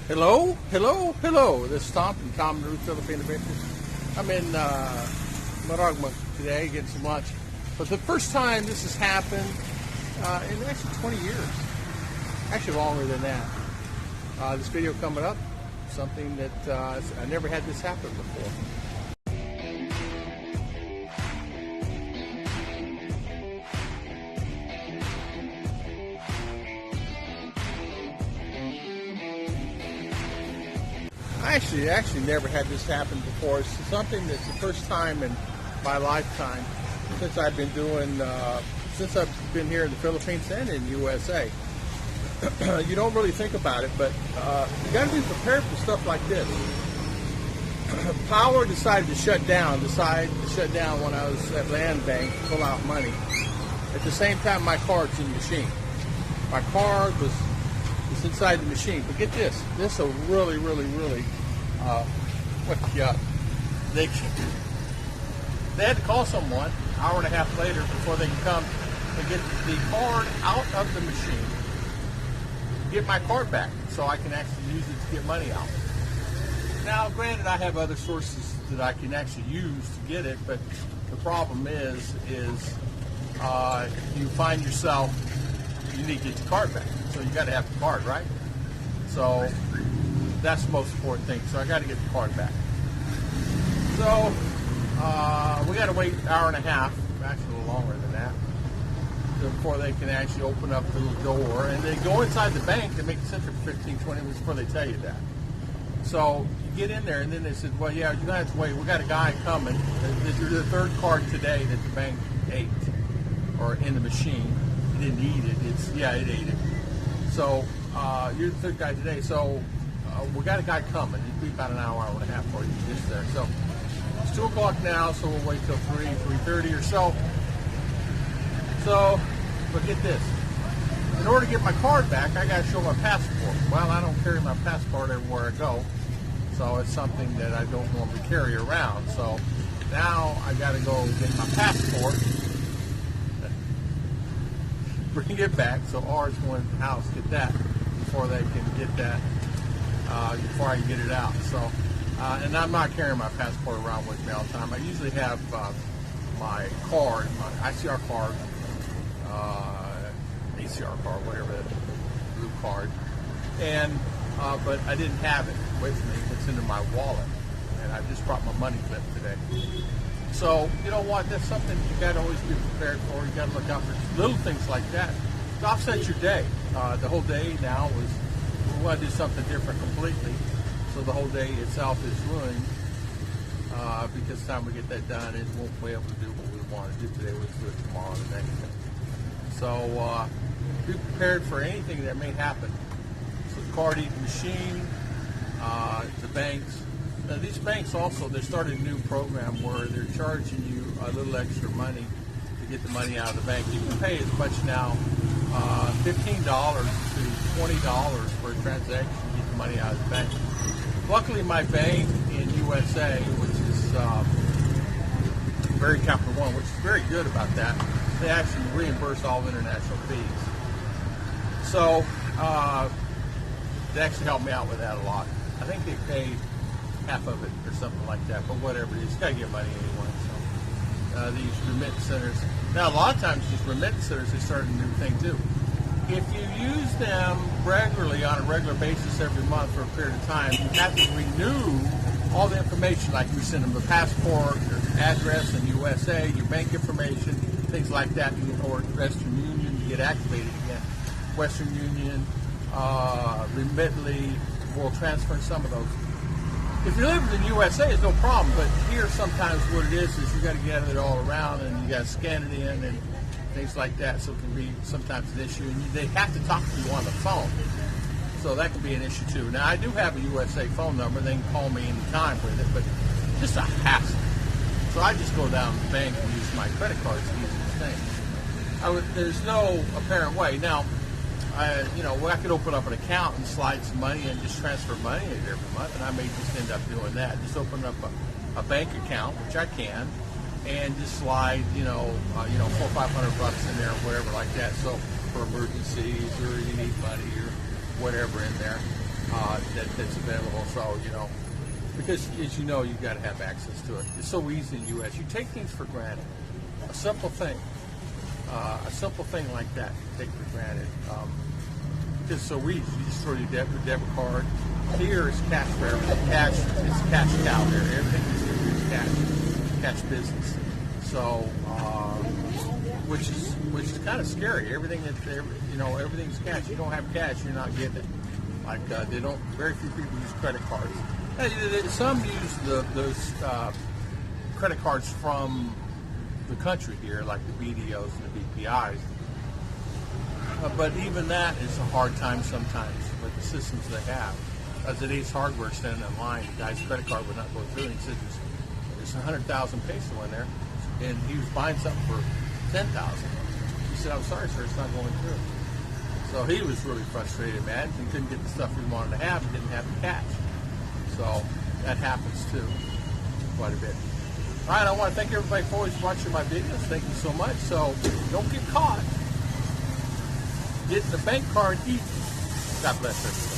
Hello, hello, hello. This is Tom from Tom and Ruth, Philippine Adventures. I'm in Maragma today getting some lunch. But the first time this has happened in actually 20 years. Actually longer than that. This video coming up, something that I never had this happen before. I actually never had this happen before. It's something that's the first time in my lifetime since I've been doing, since I've been here in the Philippines and in USA. You don't really think about it, but you got to be prepared for stuff like this. Power decided to shut down when I was at Land Bank to pull out money. At the same time, my card's in the machine. My card was inside the machine. But get this will really wake you up. They had to call someone an hour and a half later before they can come and get the card out of the machine, get my card back so I can actually use it to get money out. Now, granted, I have other sources that I can actually use to get it, but the problem is you find yourself, you need to get the card back. So you got to have the card, right? So that's the most important thing. So I got to get the card back. So we got to wait an hour and a half, actually a little longer than that, before they can actually open up the little door. And they go inside the bank, they make it sit for 15, 20 minutes before they tell you that. So you get in there, and then they said, well, yeah, you're going to have to wait. We got a guy coming. This is the third card today that the bank ate, or in the machine. It didn't eat it. It ate it. So you're the third guy today. So we got a guy coming. It'll be about an hour and a half before he gets there. So it's 2 o'clock now, so we'll wait till 3:30 or so. So, but get this. In order to get my card back, I got to show my passport. Well, I don't carry my passport everywhere I go, so it's something that I don't normally carry around. So now I got to go get my passport, bring it back. So ours going to the house, get that before they can get that, before I can get it out. So, and I'm not carrying my passport around with me all the time. I usually have my card, my ICR card, ACR card, whatever that blue card, and but I didn't have it with me. It's in my wallet, and I just brought my money clip today. So you know what? That's something you got to always be prepared for. You got to look out for little things like that. To offset your day. The whole day now was, we want to do something different completely. So the whole day itself is ruined because the time we get that done, it won't be able to do what we want to do today. We'll do it tomorrow and the next day. So be prepared for anything that may happen. So the card eating machine, the banks. Now these banks also, they started a new program where they're charging you a little extra money to get the money out of the bank. You can pay as much now, $15 to $20 for a transaction to get the money out of the bank. Luckily, my bank in USA, which is very Capital One, which is very good about that, they actually reimburse all international fees. So they actually helped me out with that a lot. I think they paid half of it or something like that, but whatever, you just got to get money anyway. So these remittance centers. Now, a lot of times these remittance centers, they started a new thing too. If you use them regularly on a regular basis every month for a period of time, you have to renew all the information, like you send them the passport, your address in USA, your bank information, things like that, or Western Union to get activated again. Western Union, Remitly, will transfer some of those. If you live in the USA, it's no problem, but here sometimes what it is you got to gather it all around and you got to scan it in and things like that, so it can be sometimes an issue. And they have to talk to you on the phone, so that can be an issue too. Now, I do have a USA phone number. They can call me anytime with it, but just a hassle. So I just go down to the bank and use my credit card to use the thing. There's no apparent way. Now, I could open up an account and slide some money and just transfer money every month, and I may just end up doing that. Just open up a bank account, which I can, and just slide, $400 or $500 in there or whatever like that. So for emergencies or you need money or whatever in there. that's available. So, because as you know, you've got to have access to it. It's so easy in the U.S. You take things for granted. A simple thing like that, you take for granted. It's so easy. You just throw your debit card. Here is cash for everything. It's cash cow here. Everything is cash business. So, which is kind of scary. Everything's cash. You don't have cash, you're not getting it. Like very few people use credit cards. Some use those credit cards from the country here, like the BDOs and the BPIs. But even that is a hard time sometimes with the systems they have. I was at Ace Hardware standing in line. The guy's credit card would not go through, and he said there's 100,000 peso in there, and he was buying something for 10,000. He said, "I'm sorry, sir, it's not going through." So he was really frustrated, man. He couldn't get the stuff he wanted to have. He didn't have the cash. So that happens too, quite a bit. All right, I want to thank everybody for always watching my videos. Thank you so much. So don't get caught getting the bank card easy. God bless everybody.